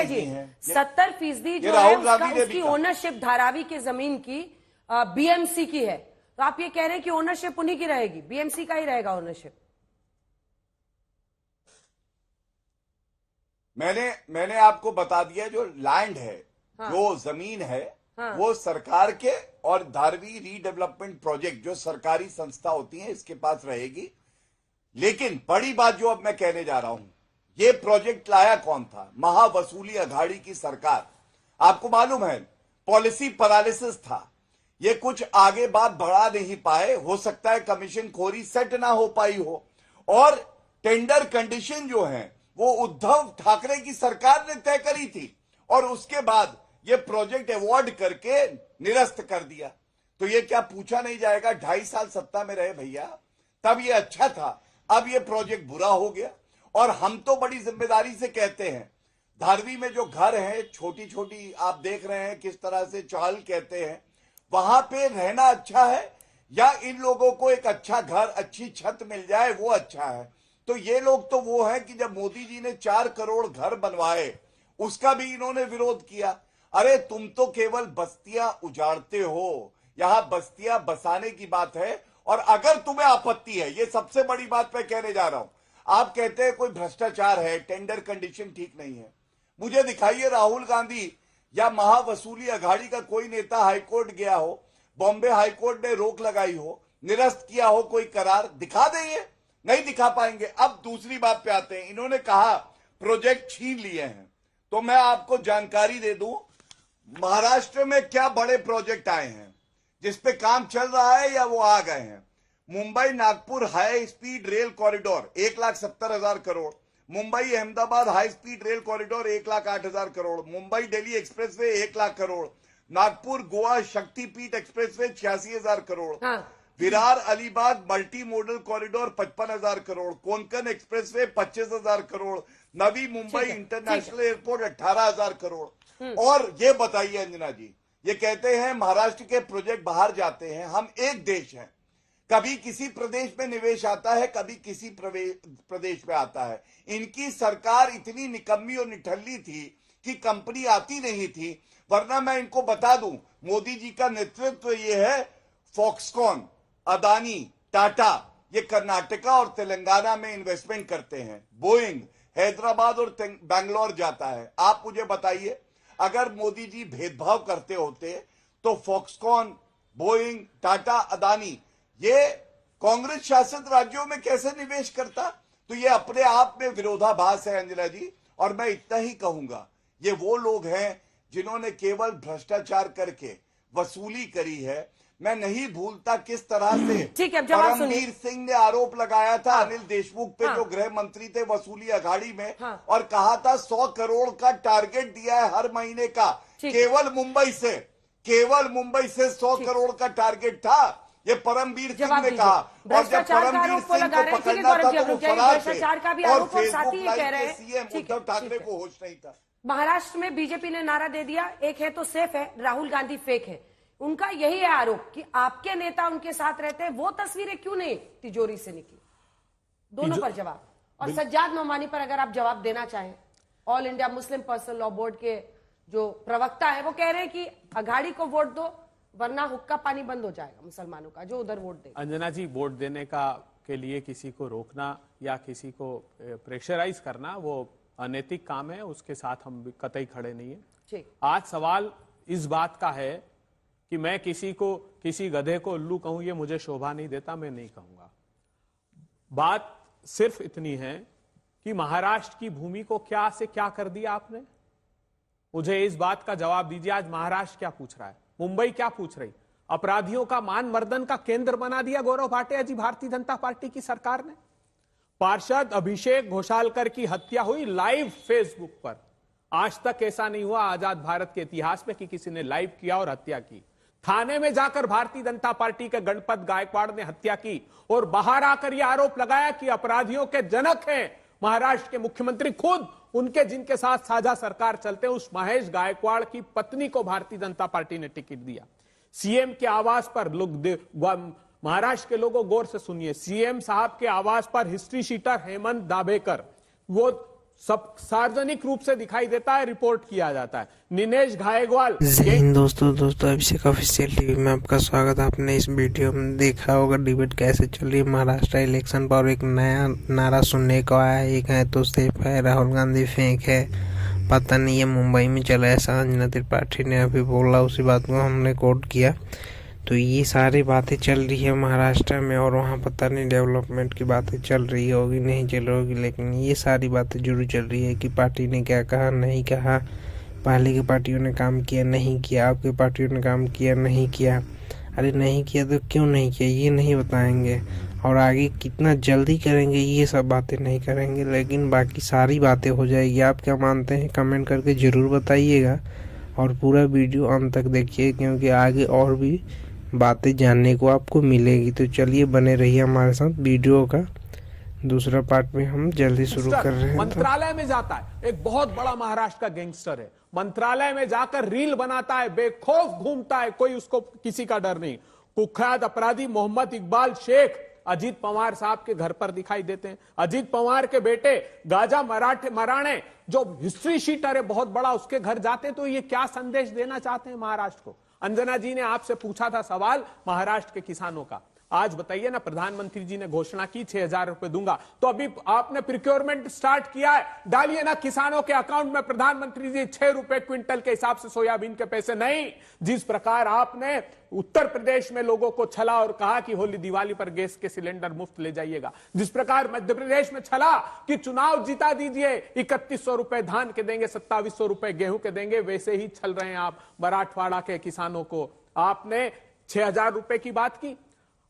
जी, 70% जो है उसकी ओनरशिप धारावी की जमीन की बीएमसी की है। तो आप ये कह रहे हैं कि ओनरशिप उन्हीं की रहेगी, बीएमसी का ही रहेगा ओनरशिप? मैंने आपको बता दिया, जो लैंड है, हाँ, जो जमीन है, हाँ, वो सरकार के और धारवी रीडेवलपमेंट प्रोजेक्ट जो सरकारी संस्था होती है इसके पास रहेगी। लेकिन बड़ी बात जो अब मैं कहने जा रहा हूं, ये प्रोजेक्ट लाया कौन था? महावसूली अघाड़ी की सरकार। आपको मालूम है पॉलिसी पैरालिसिस था, ये कुछ आगे बात बढ़ा नहीं पाए। हो सकता है कमीशन खोरी सेट ना हो पाई हो, और टेंडर कंडीशन जो है वो उद्धव ठाकरे की सरकार ने तय करी थी, और उसके बाद ये प्रोजेक्ट अवॉर्ड करके निरस्त कर दिया। तो ये क्या पूछा नहीं जाएगा 2.5 साल सत्ता में रहे भैया, तब ये अच्छा था, अब ये प्रोजेक्ट बुरा हो गया। और हम तो बड़ी जिम्मेदारी से कहते हैं, धारवी में जो घर है छोटी छोटी, आप देख रहे हैं किस तरह से चाल कहते हैं, वहां पे रहना अच्छा है या इन लोगों को एक अच्छा घर, अच्छी छत मिल जाए वो अच्छा है? तो ये लोग तो वो है कि जब मोदी जी ने 4 करोड़ घर बनवाए उसका भी इन्होंने विरोध किया। अरे तुम तो केवल बस्तियां उजाड़ते हो, यहां बस्तियां बसाने की बात है। और अगर तुम्हें आपत्ति है, ये सबसे बड़ी बात मैं कहने जा रहा हूं, आप कहते हैं कोई भ्रष्टाचार है, टेंडर कंडीशन ठीक नहीं है, मुझे दिखाइए राहुल गांधी या महावसूली अघाड़ी का कोई नेता हाईकोर्ट गया हो, बॉम्बे हाईकोर्ट ने रोक लगाई हो, निरस्त किया हो कोई करार, दिखा देंगे? नहीं दिखा पाएंगे। अब दूसरी बात पे आते हैं, इन्होंने कहा प्रोजेक्ट छीन लिए हैं, तो मैं आपको जानकारी दे दूं महाराष्ट्र में क्या बड़े प्रोजेक्ट आए हैं जिसपे काम चल रहा है या वो आ गए हैं। Mumbai Nagpur high speed rail corridor 1,70,000 crore, Mumbai Ahmedabad high speed rail corridor 1,08,000 crore, Mumbai Delhi expressway 1 lakh crore, Nagpur Goa Shaktipeeth expressway 86,000 crore, हाँ। Virar Alibaug multi modal corridor 55,000 crore, Konkan expressway 25,000 crore, Navi Mumbai international airport 18,000 crore. और ये बताइए अंजना जी, ये कहते हैं महाराष्ट्र के प्रोजेक्ट बाहर जाते हैं, हम एक देश हैं, कभी किसी प्रदेश में निवेश आता है, कभी किसी प्रदेश में आता है। इनकी सरकार इतनी निकम्मी और निठल्ली थी कि कंपनी आती नहीं थी, वरना मैं इनको बता दूं मोदी जी का नेतृत्व ये है, फॉक्सकॉन, अदानी, टाटा, ये कर्नाटका और तेलंगाना में इन्वेस्टमेंट करते हैं, बोइंग हैदराबाद और बैंगलोर जाता है। आप मुझे बताइए, अगर मोदी जी भेदभाव करते होते तो फॉक्सकॉन, बोइंग, टाटा, अदानी ये कांग्रेस शासित राज्यों में कैसे निवेश करता? तो ये अपने आप में विरोधाभास है अंजना जी। और मैं इतना ही कहूंगा, ये वो लोग हैं जिन्होंने केवल भ्रष्टाचार करके वसूली करी है। मैं नहीं भूलता किस तरह से परमवीर सिंह ने आरोप लगाया था अनिल देशमुख पे, जो गृह मंत्री थे वसूली अघाड़ी में, और कहा था 100 करोड़ का टारगेट दिया है हर महीने का, केवल मुंबई से 100 करोड़ का टारगेट था, ये परमवीर सिंह ने कहा। और जब परमवीर सिंह को पकड़ना था तो वो फरार थे, और फेसबुक लाइव के सीएम उद्धव ठाकरे को होश नहीं था। महाराष्ट्र में बीजेपी ने नारा दे दिया, एक है तो सेफ है, राहुल गांधी फेक है। उनका यही है आरोप कि आपके नेता उनके साथ रहते हैं, वो तस्वीरें क्यों नहीं तिजोरी से निकली? दोनों पर जवाब। और सज्जाद नोमानी पर अगर आप जवाब देना चाहें, all India Muslim personal law board के जो प्रवक्ता है वो कह रहे हैं कि अघाड़ी को वोट दो वरना हुक्का पानी बंद हो जाएगा मुसलमानों का, जो उधर वोट दे। अंजना जी, वोट देने के लिए किसी को रोकना या किसी को प्रेशराइज करना वो अनैतिक काम है, उसके साथ हम कतई खड़े नहीं है। आज सवाल इस बात का है कि मैं किसी गधे को उल्लू कहूं, ये मुझे शोभा नहीं देता, मैं नहीं कहूंगा। बात सिर्फ इतनी है कि महाराष्ट्र की भूमि को क्या से क्या कर दिया आपने, मुझे इस बात का जवाब दीजिए। आज महाराष्ट्र क्या पूछ रहा है, मुंबई क्या पूछ रही? अपराधियों का मान मर्दन का केंद्र बना दिया गौरव भाटिया जी भारतीय जनता पार्टी की सरकार ने। पार्षद अभिषेक घोषालकर की हत्या हुई लाइव फेसबुक पर। आज तक ऐसा नहीं हुआ आजाद भारत के इतिहास में कि किसी ने लाइव किया और हत्या की। थाने में जाकर भारतीय जनता पार्टी के गणपत गायकवाड़ ने हत्या की और बाहर आकर यह आरोप लगाया कि अपराधियों के जनक हैं महाराष्ट्र के मुख्यमंत्री खुद, उनके जिनके साथ साझा सरकार चलते हैं उस महेश गायकवाड़ की पत्नी को भारतीय जनता पार्टी ने टिकट दिया। सीएम के आवास पर लोग, महाराष्ट्र के लोगों गौर से सुनिए, सीएम साहब के आवास पर हिस्ट्री शीटर हेमंत दाभेकर वो सब सार्वजनिक रूप से दिखाई देता है, रिपोर्ट किया जाता है। निनेश घायगवाल। जय हिंद दोस्तों अभिषेक ऑफिशियल टीवी में आपका स्वागत है। आपने इस वीडियो में देखा होगा डिबेट कैसे चल रही है महाराष्ट्र इलेक्शन पर। एक नया नारा सुनने को आया है, एक है तो सेफ है, राहुल गांधी फेंक है। पता नहीं है मुंबई में चला है, संजना त्रिपाठी ने अभी बोला, उसी बात को हमने कोट किया। तो ये सारी बातें चल रही है महाराष्ट्र में, और वहाँ पता नहीं डेवलपमेंट की बातें चल रही होगी नहीं चल रही, लेकिन ये सारी बातें जरूर चल रही है कि पार्टी ने क्या कहा नहीं कहा, पहले की पार्टियों ने काम किया नहीं किया, आपकी पार्टियों ने काम किया नहीं किया। अरे नहीं किया तो क्यों नहीं किया ये नहीं बताएंगे, और आगे कितना जल्दी करेंगे ये सब बातें नहीं करेंगे, लेकिन बाकी सारी बातें हो जाएगी। आप क्या मानते हैं कमेंट करके ज़रूर बताइएगा, और पूरा वीडियो अंत तक देखिए क्योंकि आगे और भी बातें जानने को आपको मिलेगी। तो चलिए बने रहिए हमारे साथ। वीडियो का दूसरा पार्ट में हम जल्दी शुरू कर रहे हैं। मंत्रालय में जाता है, एक बहुत बड़ा महाराष्ट्र का गैंगस्टर है, मंत्रालय में जाकर रील बनाता है, बेखौफ घूमता है, कोई उसको किसी का डर नहीं। कुख्यात अपराधी मोहम्मद इकबाल शेख अजीत पवार साहब के घर पर दिखाई देते हैं। अजीत पवार के बेटे गाजा मराणे जो हिस्ट्री शीटर है बहुत बड़ा, उसके घर जाते। तो ये क्या संदेश देना चाहते हैं महाराष्ट्र को? अंजना जी ने आपसे पूछा था सवाल महाराष्ट्र के किसानों का, आज बताइए ना। प्रधानमंत्री जी ने घोषणा की 6,000 रुपए दूंगा, तो अभी आपने प्रिक्योरमेंट स्टार्ट किया है, डालिए ना किसानों के अकाउंट में। प्रधानमंत्री जी 6 रुपए क्विंटल के हिसाब से सोयाबीन के पैसे नहीं। जिस प्रकार आपने उत्तर प्रदेश में लोगों को छला और कहा कि होली दिवाली पर गैस के सिलेंडर मुफ्त ले जाइएगा, जिस प्रकार मध्य प्रदेश में छला कि चुनाव जिता दीजिए, 3100 रुपए धान के देंगे, 2700 रुपए गेहूं के देंगे, वैसे ही छल रहे हैं आप मराठवाड़ा के किसानों को। आपने 6,000 रुपए की बात की।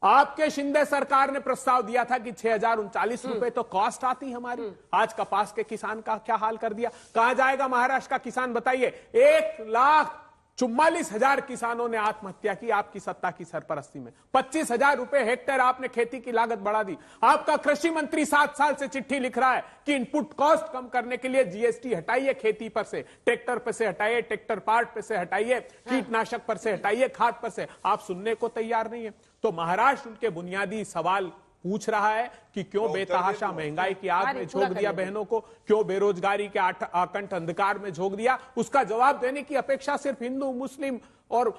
आपके शिंदे सरकार ने प्रस्ताव दिया था कि 6,039 रुपए तो कॉस्ट आती हमारी। आज कपास के किसान का क्या हाल कर दिया? कहां जाएगा महाराष्ट्र का किसान बताइए? 1,44,000 किसानों ने आत्महत्या की आपकी सत्ता की सरपरस्ती में। 25,000 रुपए हेक्टेयर आपने खेती की लागत बढ़ा दी। आपका कृषि मंत्री 7 साल से चिट्ठी लिख रहा है कि इनपुट कॉस्ट कम करने के लिए जीएसटी हटाइए, खेती पर से, ट्रैक्टर पर से हटाइए, ट्रैक्टर पार्ट पर से हटाइए, कीटनाशक पर से हटाइए, खाद पर से। आप सुनने को तैयार नहीं है। तो महाराष्ट्र उनके बुनियादी सवाल पूछ रहा है कि क्यों बेतहाशा महंगाई की आग में झोंक दिया बहनों को, क्यों बेरोजगारी के आकंठ अंधकार में झोंक दिया। उसका जवाब देने की अपेक्षा सिर्फ हिंदू मुस्लिम और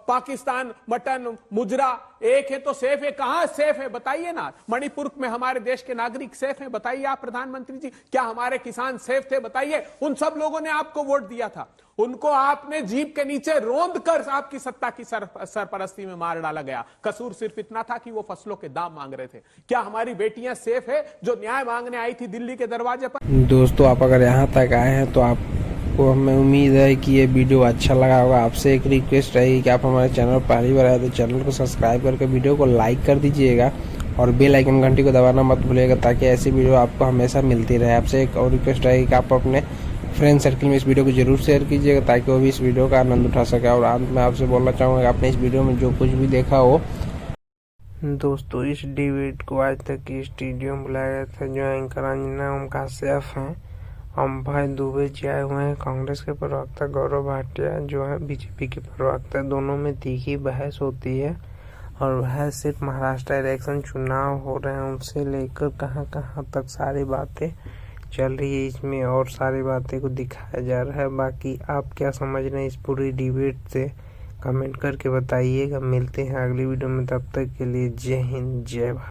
पाकिस्तान मटन मुजरा एक है तो सेफ है। कहां सेफ है बताइए ना। मणिपुर में हमारे देश के नागरिक सेफ हैं बताइए आप प्रधानमंत्री जी। क्या हमारे किसान सेफ थे बताइए। उन सब लोगों ने आपको वोट दिया था, उनको आपने जीप के नीचे रोंद कर आपकी सत्ता की सरपरस्ती में मार डाला गया। कसूर सिर्फ इतना था कि वो फसलों के दाम मांग रहे थे। क्या हमारी बेटियां सेफ है जो न्याय मांगने आई थी दिल्ली के दरवाजे पर? दोस्तों आप अगर यहाँ तक आए हैं तो आपको हमें उम्मीद है कि ये वीडियो अच्छा लगा होगा। आपसे एक रिक्वेस्ट रहेगी कि आप हमारे चैनल पर पहली बार आए तो चैनल को सब्सक्राइब करके वीडियो को लाइक कर दीजिएगा, और बेल आइकन घंटी को दबाना मत भूलिएगा ताकि ऐसी वीडियो आपको हमेशा मिलती रहे। आपसे एक और रिक्वेस्ट रहेगी कि आप अपने फ्रेंड सर्किल में इस वीडियो को जरूर शेयर कीजिएगा ताकि वो भी इस वीडियो का आनंद उठा सके। और अंत में आपसे बोलना चाहूँगा कि आपने इस वीडियो में जो कुछ भी देखा हो। दोस्तों इस डिबेट को आज तक इस स्टूडियो में बुलाया गया था जो एंकर अंजना ओम काश्यप हैं, अभय दुबे जी आए हुए हैं, कांग्रेस के प्रवक्ता गौरव भाटिया जो है बीजेपी के प्रवक्ता। दोनों में तीखी बहस होती है, और वह सिर्फ महाराष्ट्र इलेक्शन चुनाव हो रहे हैं उनसे लेकर कहां तक सारी बातें चल रही है इसमें, और सारी बातें को दिखाया जा रहा है। बाकी आप क्या समझ रहे हैं इस पूरी डिबेट से कमेंट करके बताइएगा। मिलते हैं अगली वीडियो में, तब तक के लिए जय हिंद जय भारत।